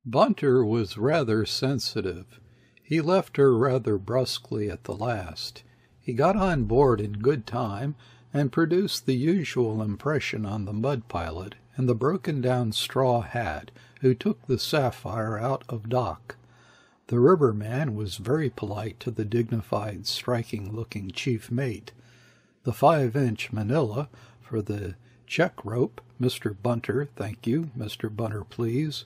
Bunter was rather sensitive. He left her rather brusquely at the last. He got on board in good time and produced the usual impression on the mud pilot and the broken-down straw hat who took the Sapphire out of dock. The riverman was very polite to the dignified, striking-looking chief mate. The 5-inch manila for the check rope, Mr. Bunter, thank you, Mr. Bunter, please.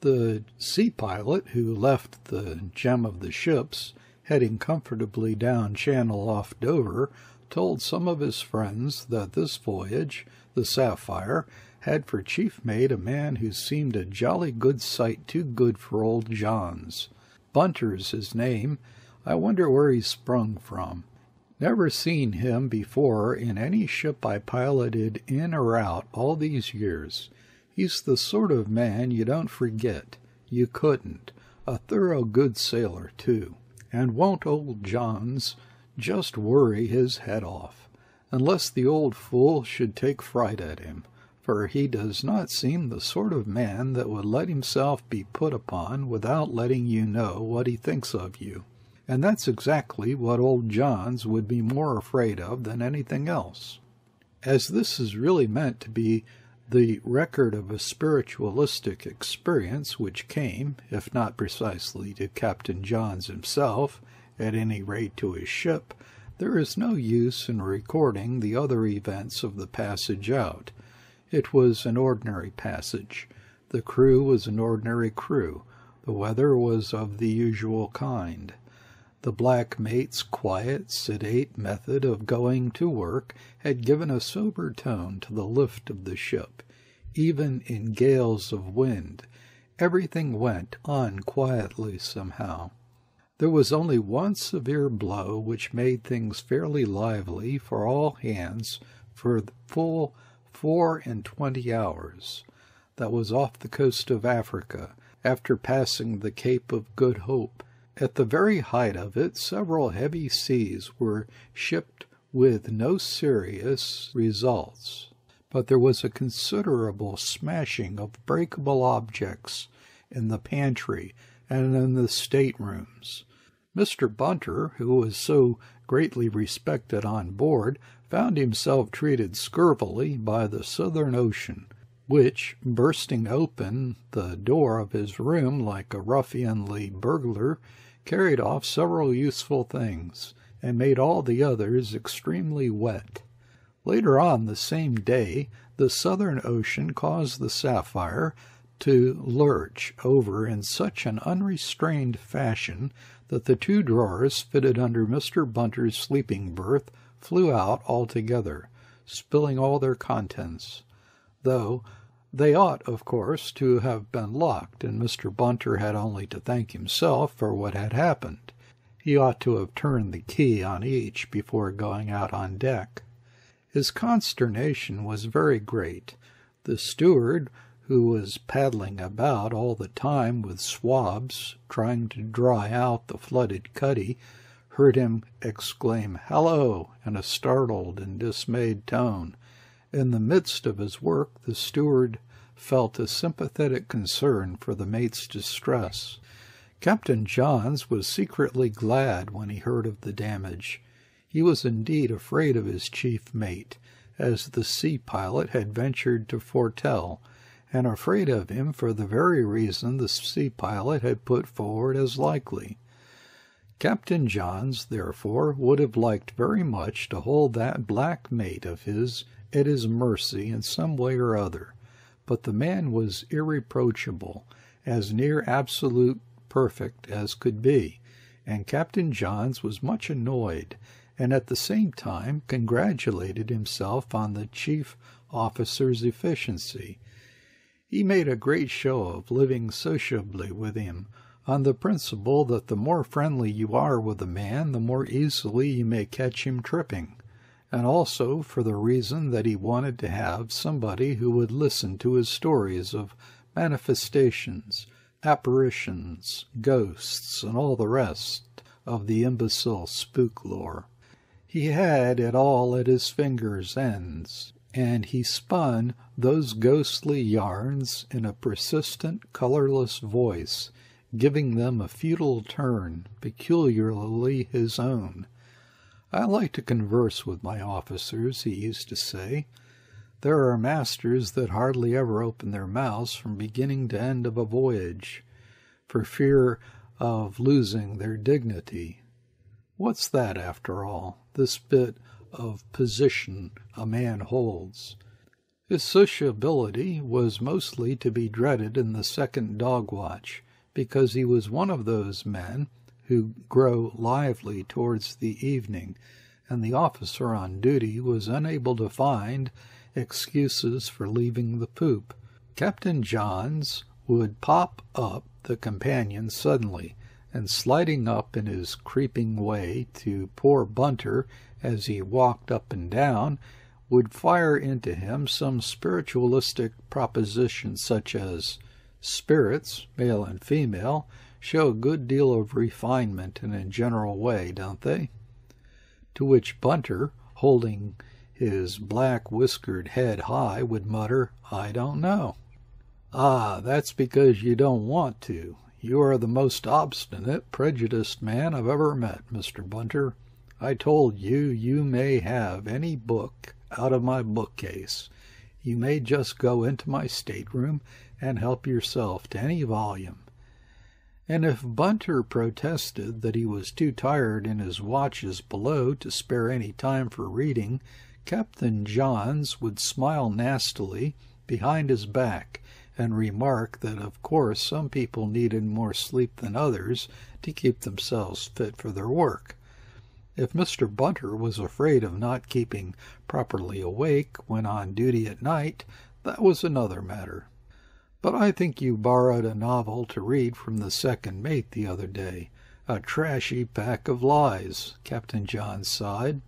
The sea pilot, who left the gem of the ships, heading comfortably down channel off Dover, told some of his friends that this voyage, the Sapphire, had for chief mate a man who seemed a jolly good sight too good for old John's. Bunter's his name. I wonder where he's sprung from. Never seen him before in any ship I piloted in or out all these years. He's the sort of man you don't forget. You couldn't. A thorough good sailor, too. And won't old John's just worry his head off, unless the old fool should take fright at him, for he does not seem the sort of man that would let himself be put upon without letting you know what he thinks of you. And that's exactly what old John's would be more afraid of than anything else. As this is really meant to be the record of a spiritualistic experience which came, if not precisely to Captain Johns himself, at any rate to his ship, there is no use in recording the other events of the passage out. It was an ordinary passage. The crew was an ordinary crew. The weather was of the usual kind. The black mate's quiet, sedate method of going to work had given a sober tone to the lift of the ship. Even in gales of wind, everything went on quietly somehow. There was only one severe blow which made things fairly lively for all hands for the full 24 hours. That was off the coast of Africa, after passing the Cape of Good Hope. At the very height of it, several heavy seas were shipped with no serious results, but there was a considerable smashing of breakable objects in the pantry and in the staterooms. Mr. Bunter, who was so greatly respected on board, found himself treated scurvily by the Southern Ocean, which, bursting open the door of his room like a ruffianly burglar, carried off several useful things, and made all the others extremely wet. Later on the same day, the Southern Ocean caused the Sapphire to lurch over in such an unrestrained fashion that the 2 drawers fitted under Mr. Bunter's sleeping berth flew out altogether, spilling all their contents, though they ought, of course, to have been locked, and Mr. Bunter had only to thank himself for what had happened. He ought to have turned the key on each before going out on deck. His consternation was very great. The steward, who was paddling about all the time with swabs, trying to dry out the flooded cuddy, heard him exclaim "Hallo!" in a startled and dismayed tone. In the midst of his work, the steward felt a sympathetic concern for the mate's distress. Captain Johns was secretly glad when he heard of the damage. He was indeed afraid of his chief mate, as the sea pilot had ventured to foretell, and afraid of him for the very reason the sea pilot had put forward as likely. Captain Johns, therefore, would have liked very much to hold that black mate of his at his mercy in some way or other, but the man was irreproachable, as near absolute perfect as could be, and Captain Johns was much annoyed, and at the same time congratulated himself on the chief officer's efficiency. He made a great show of living sociably with him, on the principle that the more friendly you are with a man, the more easily you may catch him tripping, and also for the reason that he wanted to have somebody who would listen to his stories of manifestations, apparitions, ghosts, and all the rest of the imbecile spook lore. He had it all at his fingers' ends, and he spun those ghostly yarns in a persistent, colorless voice, giving them a futile turn, peculiarly his own. "I like to converse with my officers," he used to say. "There are masters that hardly ever open their mouths from beginning to end of a voyage, for fear of losing their dignity. What's that, after all, this bit of position a man holds?" His sociability was mostly to be dreaded in the second dog watch, because he was one of those men who grow lively towards the evening, and the officer on duty was unable to find excuses for leaving the poop. Captain Johns would pop up the companion suddenly, and sliding up in his creeping way to poor Bunter as he walked up and down, would fire into him some spiritualistic proposition such as, "Spirits, male and female, show a good deal of refinement in a general way, don't they?" To which Bunter, holding his black-whiskered head high, would mutter, "I don't know." "Ah, that's because you don't want to. You are the most obstinate, prejudiced man I've ever met, Mr. Bunter. I told you you may have any book out of my bookcase. You may just go into my stateroom and help yourself to any volume." And if Bunter protested that he was too tired in his watches below to spare any time for reading, Captain Johns would smile nastily behind his back and remark that of course some people needed more sleep than others to keep themselves fit for their work. If Mr. Bunter was afraid of not keeping properly awake when on duty at night, that was another matter. "But I think you borrowed a novel to read from the second mate the other day. A trashy pack of lies," Captain John sighed.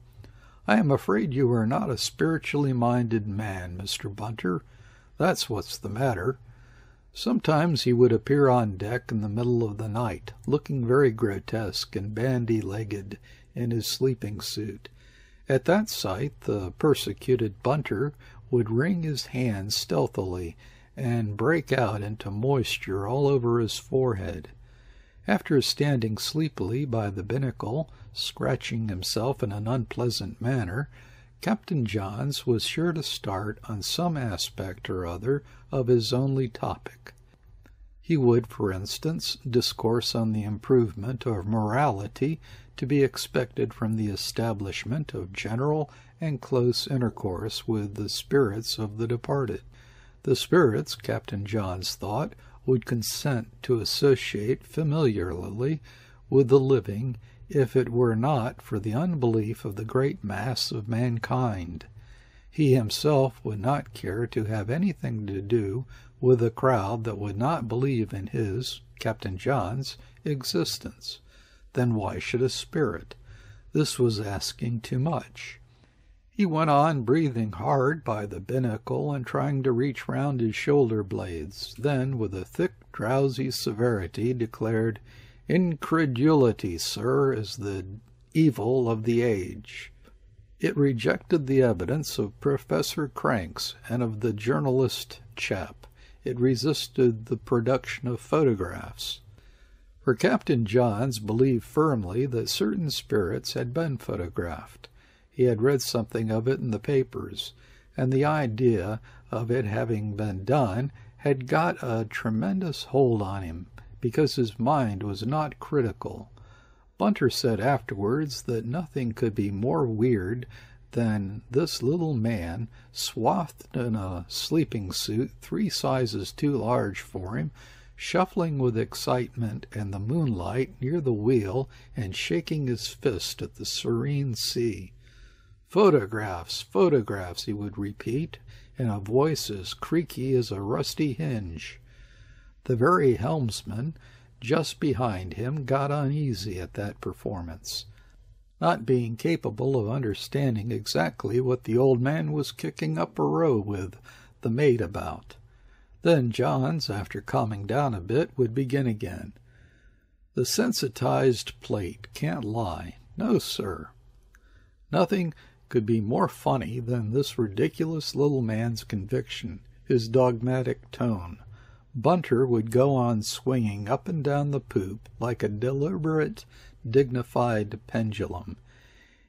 "I am afraid you are not a spiritually minded man, Mr. Bunter. That's what's the matter." Sometimes he would appear on deck in the middle of the night, looking very grotesque and bandy-legged in his sleeping suit. At that sight the persecuted Bunter would wring his hands stealthily and break out into moisture all over his forehead. After standing sleepily by the binnacle, scratching himself in an unpleasant manner, Captain Johns was sure to start on some aspect or other of his only topic. He would, for instance, discourse on the improvement of morality to be expected from the establishment of general and close intercourse with the spirits of the departed. The spirits, Captain Johns thought, would consent to associate familiarly with the living if it were not for the unbelief of the great mass of mankind. He himself would not care to have anything to do with a crowd that would not believe in his, Captain John's, existence. Then why should a spirit? This was asking too much. He went on breathing hard by the binnacle and trying to reach round his shoulder blades, then, with a thick, drowsy severity, declared, "Incredulity, sir, is the evil of the age." It rejected the evidence of Professor Cranks and of the journalist chap. It resisted the production of photographs. For Captain Johns believed firmly that certain spirits had been photographed. He had read something of it in the papers, and the idea of it having been done had got a tremendous hold on him, because his mind was not critical. Bunter said afterwards that nothing could be more weird than this little man, swathed in a sleeping suit 3 sizes too large for him, shuffling with excitement and the moonlight near the wheel and shaking his fist at the serene sea. "Photographs, photographs," he would repeat, in a voice as creaky as a rusty hinge. The very helmsman just behind him got uneasy at that performance, not being capable of understanding exactly what the old man was kicking up a row with the mate about. Then Johns, after calming down a bit, would begin again. "The sensitized plate can't lie. No, sir. Nothing could be more funny than this ridiculous little man's conviction, his dogmatic tone. Bunter would go on swinging up and down the poop like a deliberate, dignified pendulum.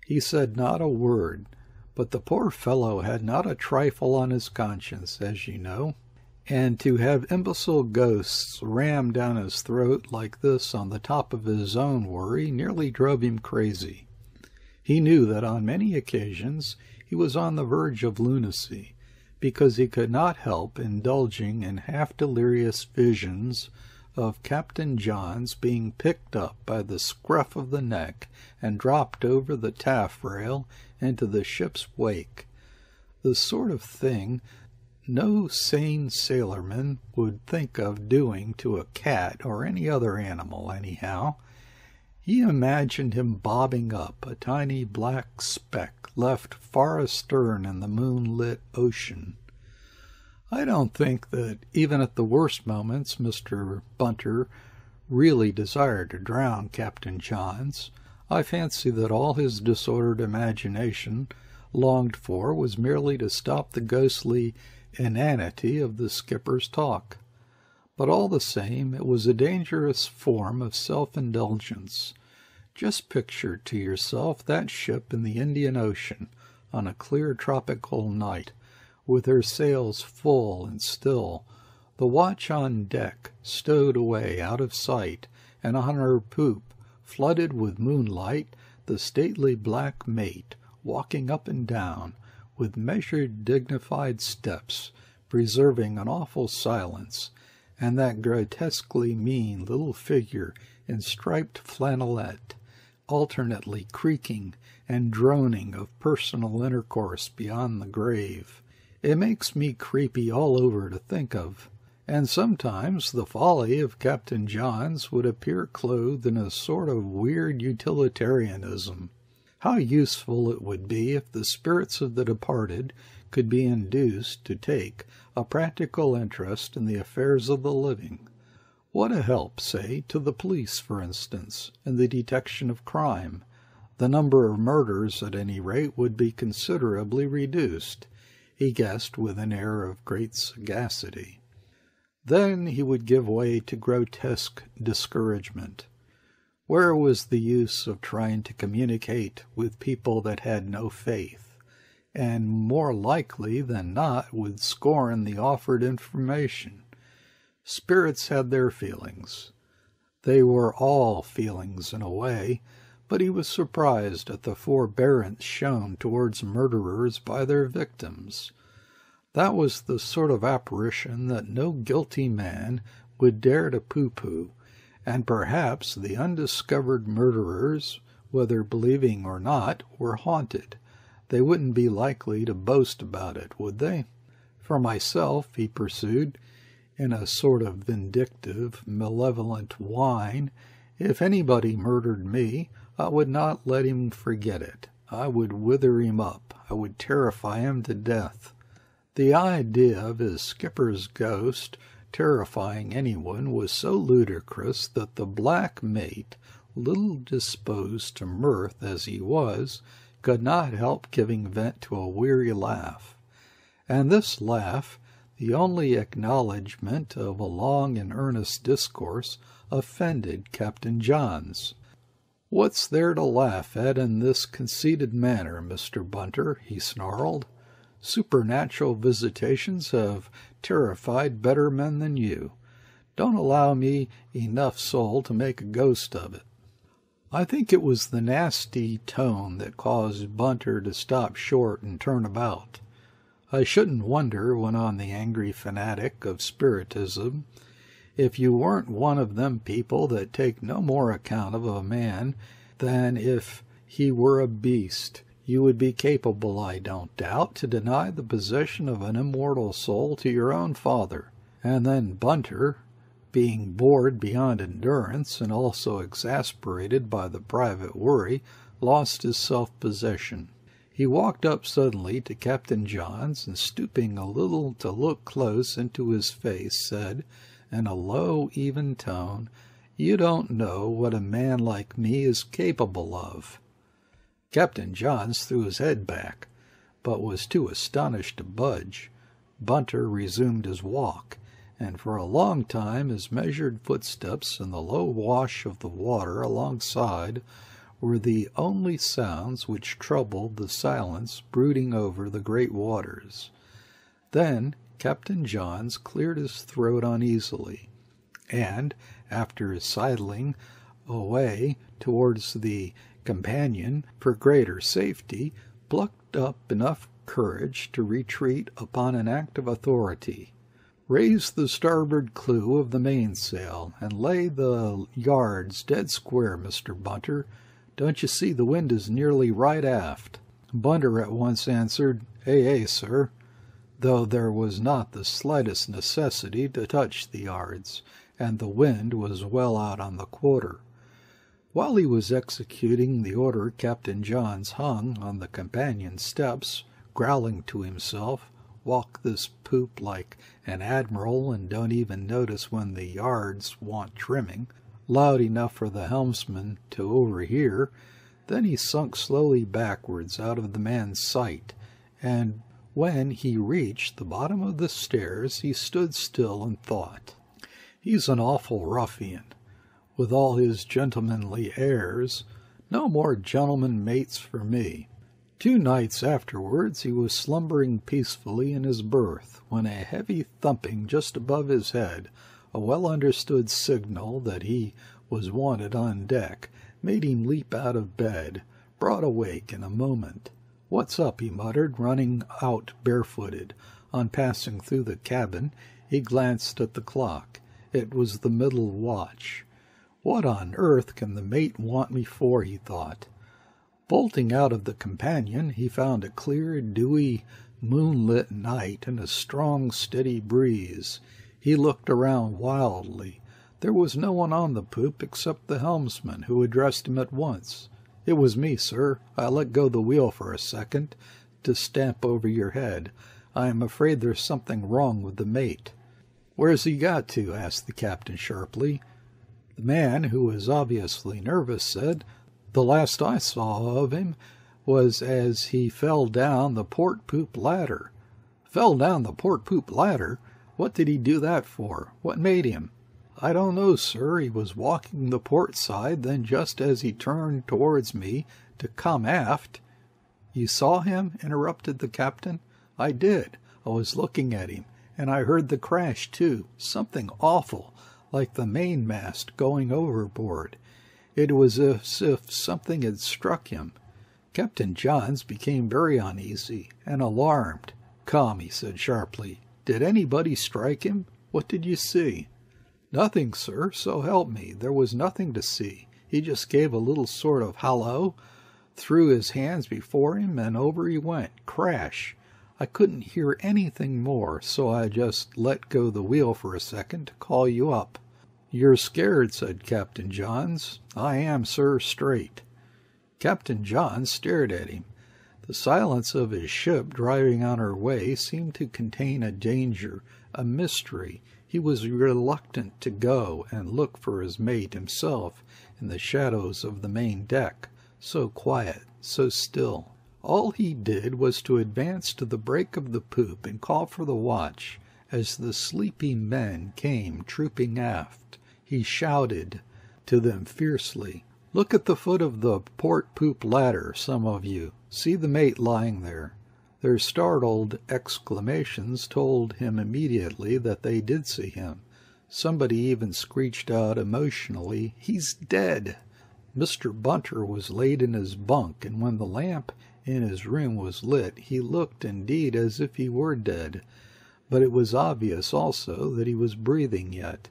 He said not a word, but the poor fellow had not a trifle on his conscience, as you know, and to have imbecile ghosts ram down his throat like this on the top of his own worry nearly drove him crazy. He knew that on many occasions he was on the verge of lunacy, because he could not help indulging in half-delirious visions of Captain John's being picked up by the scruff of the neck and dropped over the taffrail into the ship's wake, the sort of thing no sane sailorman would think of doing to a cat or any other animal, anyhow. He imagined him bobbing up, a tiny black speck left far astern in the moonlit ocean. I don't think that even at the worst moments Mr. Bunter really desired to drown Captain Johns. I fancy that all his disordered imagination longed for was merely to stop the ghostly inanity of the skipper's talk. But all the same, it was a dangerous form of self-indulgence. Just picture to yourself that ship in the Indian Ocean on a clear tropical night, with her sails full and still, the watch on deck stowed away out of sight, and on her poop, flooded with moonlight, the stately black mate walking up and down, with measured, dignified steps, preserving an awful silence, and that grotesquely mean little figure in striped flannelette, alternately creaking and droning of personal intercourse beyond the grave. It makes me creepy all over to think of, and sometimes the folly of Captain Johns would appear clothed in a sort of weird utilitarianism. How useful it would be if the spirits of the departed could be induced to take a practical interest in the affairs of the living. What a help, say, to the police, for instance, in the detection of crime. The number of murders, at any rate, would be considerably reduced, he guessed with an air of great sagacity. Then he would give way to grotesque discouragement. Where was the use of trying to communicate with people that had no faith, and more likely than not would scorn the offered information? Spirits had their feelings. They were all feelings in a way, but he was surprised at the forbearance shown towards murderers by their victims. That was the sort of apparition that no guilty man would dare to pooh-pooh, and perhaps the undiscovered murderers, whether believing or not, were haunted. They wouldn't be likely to boast about it, would they? For myself, he pursued, in a sort of vindictive, malevolent whine, if anybody murdered me, I would not let him forget it. I would wither him up. I would terrify him to death. The idea of his skipper's ghost terrifying anyone was so ludicrous that the black mate, little disposed to mirth as he was, could not help giving vent to a weary laugh. And this laugh, the only acknowledgment of a long and earnest discourse, offended Captain Johns. "What's there to laugh at in this conceited manner, Mr. Bunter?" he snarled. "Supernatural visitations have terrified better men than you. Don't allow me enough soul to make a ghost of it." I think it was the nasty tone that caused Bunter to stop short and turn about. "I shouldn't wonder," went on the angry fanatic of spiritism, "if you weren't one of them people that take no more account of a man than if he were a beast. You would be capable, I don't doubt, to deny the possession of an immortal soul to your own father." And then Bunter, being bored beyond endurance and also exasperated by the private worry, lost his self-possession. He walked up suddenly to Captain Johns, and stooping a little to look close into his face, said, in a low, even tone, "You don't know what a man like me is capable of." Captain Johns threw his head back, but was too astonished to budge. Bunter resumed his walk, and for a long time his measured footsteps and the low wash of the water alongside were the only sounds which troubled the silence brooding over the great waters. Then Captain Johns cleared his throat uneasily, and, after sidling away towards the companion for greater safety, plucked up enough courage to retreat upon an act of authority. "Raise the starboard clew of the mainsail, and lay the yards dead square, Mr. Bunter. Don't you see the wind is nearly right aft?" Bunter at once answered, "Aye, sir," though there was not the slightest necessity to touch the yards, and the wind was well out on the quarter. While he was executing the order, Captain Johns hung on the companion steps, growling to himself, "Walk this poop like an admiral and don't even notice when the yards want trimming," loud enough for the helmsman to overhear. Then he sunk slowly backwards out of the man's sight, and when he reached the bottom of the stairs he stood still and thought. "He's an awful ruffian, with all his gentlemanly airs. No more gentleman mates for me." 2 nights afterwards he was slumbering peacefully in his berth, when a heavy thumping just above his head, a well-understood signal that he was wanted on deck, made him leap out of bed, broad awake in a moment. "What's up?" he muttered, running out barefooted. On passing through the cabin he glanced at the clock. It was the middle watch. "What on earth can the mate want me for?" he thought. Bolting out of the companion, he found a clear, dewy, moonlit night and a strong, steady breeze. He looked around wildly. There was no one on the poop except the helmsman, who addressed him at once. "It was me, sir. I let go the wheel for a second to stamp over your head. I am afraid there's something wrong with the mate." "Where's he got to?" asked the captain sharply. The man, who was obviously nervous, said, "The last I saw of him was as he fell down the port-poop ladder." "Fell down the port-poop ladder? What did he do that for? What made him?" "I don't know, sir. He was walking the port side, then just as he turned towards me to come aft—" "You saw him?" interrupted the captain. "I did. I was looking at him, and I heard the crash, too. Something awful, like the mainmast going overboard. It was as if something had struck him." Captain Johns became very uneasy and alarmed. "Come," he said sharply. "Did anybody strike him? What did you see?" "Nothing, sir, so help me. There was nothing to see. He just gave a little sort of hallo, threw his hands before him, and over he went. Crash! I couldn't hear anything more, so I just let go the wheel for a second to call you up." "You're scared," said Captain Johns. "I am, sir, straight." Captain Johns stared at him. The silence of his ship driving on her way seemed to contain a danger, a mystery. He was reluctant to go and look for his mate himself in the shadows of the main deck, so quiet, so still. All he did was to advance to the break of the poop and call for the watch. As the sleepy men came trooping aft, he shouted to them fiercely, "Look at the foot of the port-poop ladder, some of you. See the mate lying there." Their startled exclamations told him immediately that they did see him. Somebody even screeched out emotionally, "He's dead!" Mr. Bunter was laid in his bunk, and when the lamp in his room was lit, he looked indeed as if he were dead, but it was obvious also that he was breathing yet.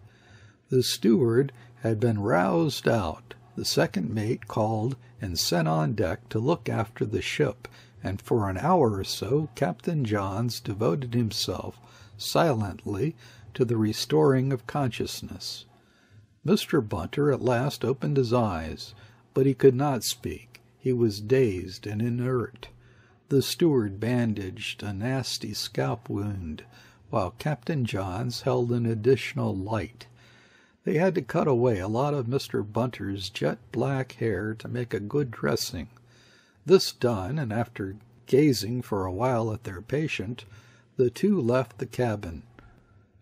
The steward had been roused out, the second mate called and sent on deck to look after the ship, and for an hour or so Captain Johns devoted himself silently to the restoring of consciousness. Mr. Bunter at last opened his eyes, but he could not speak. He was dazed and inert. The steward bandaged a nasty scalp wound, while Captain Johns held an additional light. They had to cut away a lot of Mr. Bunter's jet-black hair to make a good dressing. This done, and after gazing for a while at their patient, the two left the cabin.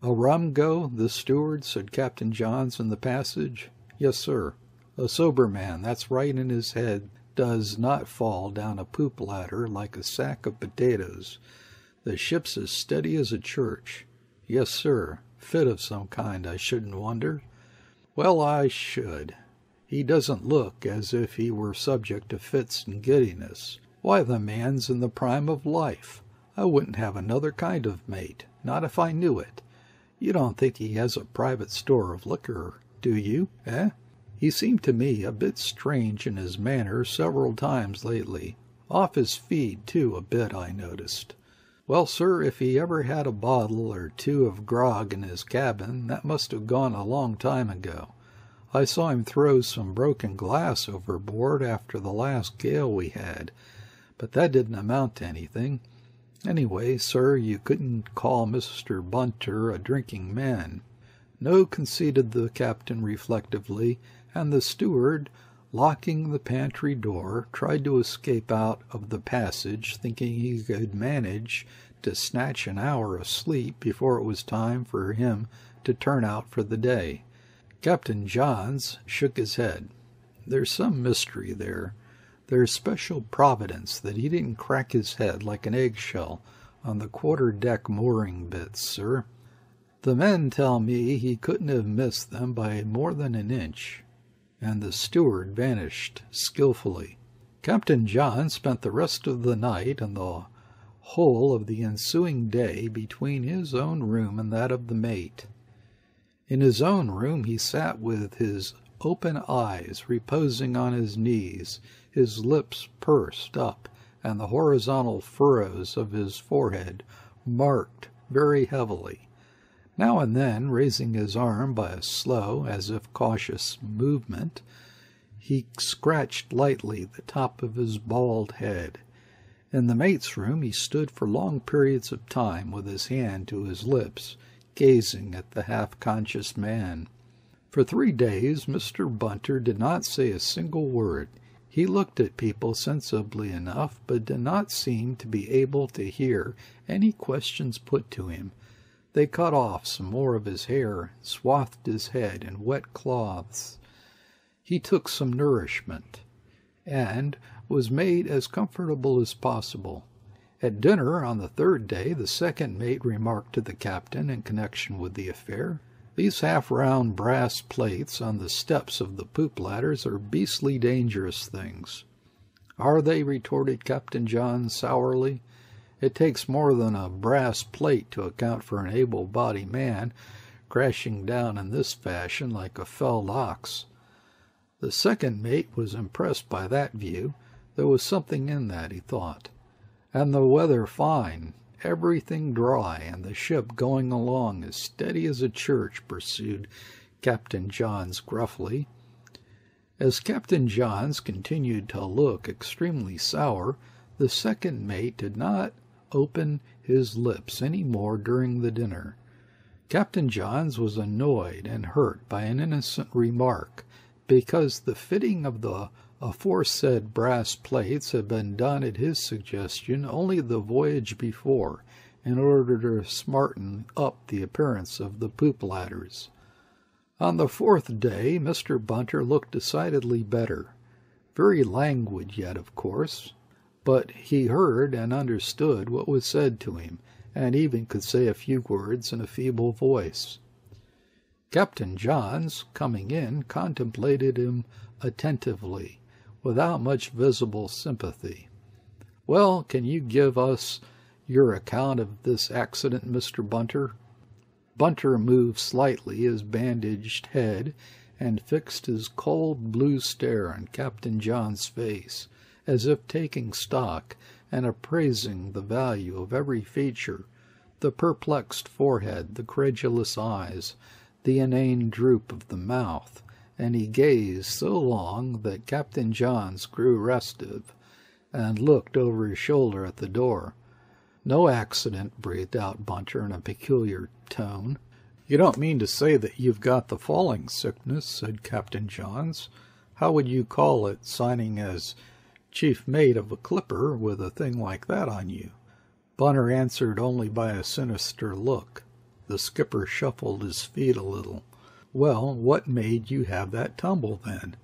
"A rum go, the steward?" said Captain Johns in the passage. "Yes, sir. A sober man, that's right in his head, does not fall down a poop ladder like a sack of potatoes. The ship's as steady as a church." "Yes, sir. Fit of some kind, I shouldn't wonder." "Well, I should. He doesn't look as if he were subject to fits and giddiness. Why, the man's in the prime of life. I wouldn't have another kind of mate, not if I knew it. You don't think he has a private store of liquor, do you, eh? He seemed to me a bit strange in his manner several times lately. Off his feed, too, a bit, I noticed." "Well, sir, if he ever had a bottle or two of grog in his cabin, that must have gone a long time ago. I saw him throw some broken glass overboard after the last gale we had, but that didn't amount to anything. Anyway, sir, you couldn't call Mr. Bunter a drinking man." "No," conceded the captain reflectively, and the steward, locking the pantry door, tried to escape out of the passage, thinking he could manage to snatch an hour of sleep before it was time for him to turn out for the day. Captain Johns shook his head. "There's some mystery there. There's special providence that he didn't crack his head like an eggshell on the quarter-deck mooring bitts, sir. The men tell me he couldn't have missed them by more than an inch." And the steward vanished skillfully. Captain John spent the rest of the night and the whole of the ensuing day between his own room and that of the mate. In his own room he sat with his open eyes reposing on his knees, his lips pursed up, and the horizontal furrows of his forehead marked very heavily. Now and then, raising his arm by a slow, as if cautious movement, he scratched lightly the top of his bald head. In the mate's room he stood for long periods of time with his hand to his lips, gazing at the half-conscious man. For 3 days Mr. Bunter did not say a single word. He looked at people sensibly enough, but did not seem to be able to hear any questions put to him. They cut off some more of his hair, swathed his head in wet cloths. He took some nourishment, and was made as comfortable as possible. At dinner on the 3rd day, the second mate remarked to the captain in connection with the affair, "These half-round brass plates on the steps of the poop ladders are beastly dangerous things." "Are they?" retorted Captain John sourly. "It takes more than a brass plate to account for an able-bodied man crashing down in this fashion like a felled ox." The second mate was impressed by that view. There was something in that, he thought. "And the weather fine, everything dry, and the ship going along as steady as a church," pursued Captain Johns gruffly. As Captain Johns continued to look extremely sour, the second mate did not open his lips any more during the dinner. Captain Johns was annoyed and hurt by an innocent remark, because the fitting of the aforesaid brass plates had been done at his suggestion only the voyage before, in order to smarten up the appearance of the poop ladders. On the 4th day Mr. Bunter looked decidedly better, very languid yet, of course, but he heard and understood what was said to him, and even could say a few words in a feeble voice. Captain Johns, coming in, contemplated him attentively, without much visible sympathy. "Well, can you give us your account of this accident, Mr. Bunter?" Bunter moved slightly his bandaged head and fixed his cold blue stare on Captain John's face, as if taking stock and appraising the value of every feature, the perplexed forehead, the credulous eyes, the inane droop of the mouth, and he gazed so long that Captain Johns grew restive and looked over his shoulder at the door. "No accident," breathed out Bunter in a peculiar tone. "You don't mean to say that you've got the falling sickness," said Captain Johns. "How would you call it, signing as chief mate of a clipper with a thing like that on you?" Bunter answered only by a sinister look. The skipper shuffled his feet a little. "Well, what made you have that tumble, then?"